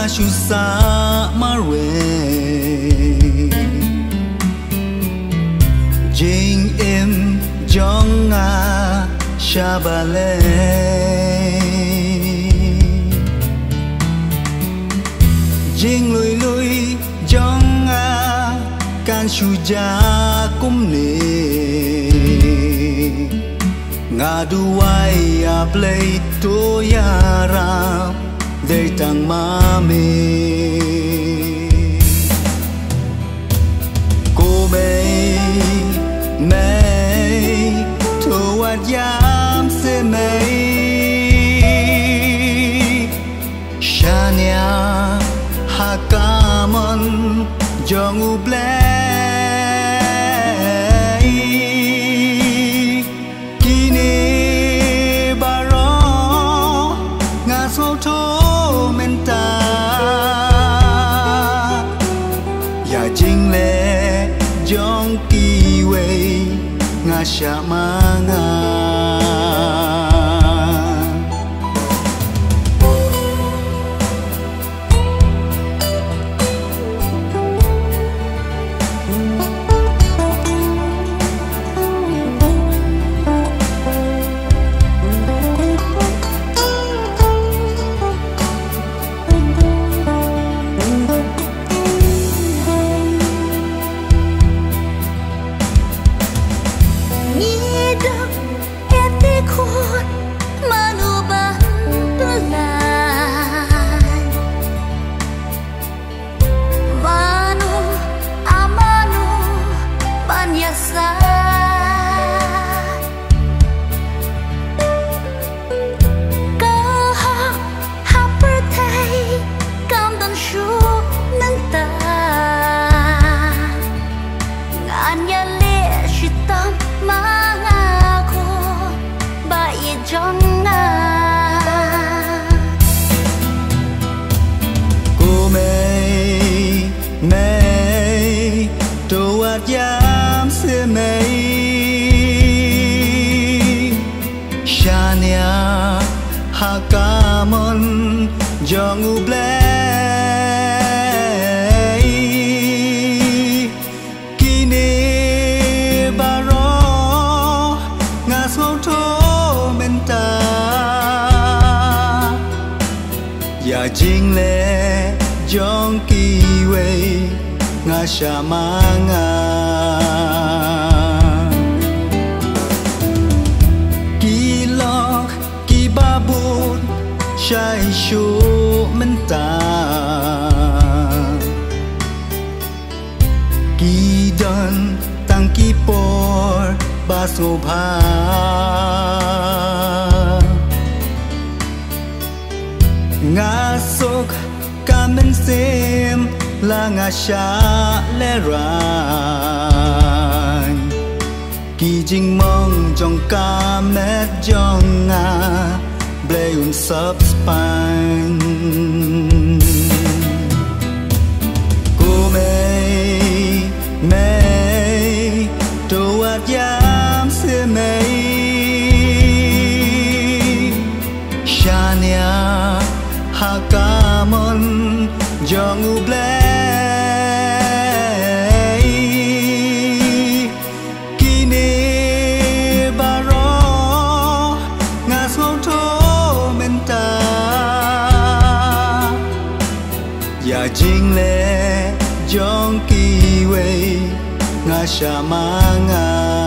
shu sa marwe jing im jong a shabale jing lui lui jong a kan shu ja kum ne ngaduai a play to yara dei tang mami cô bé mây thu at yam se mây shania hakamon jong u ble jong ki wei nga sha manga mây tô at yam se mây shania hakamon jong u ble kini baro nga so tho menta ya jing le jong ki wei nga sha manga ki lok ki babut shai shu menta ki don tang ki por baso bha nga sok kamen sem la nga sha le ran ki jing mong jong ka met jong nga blay un sub spine cô mây tô at yam se mây shania hakamon jong u ble kini baro nga so tho menta ya jing le jong ki wei nga sha manga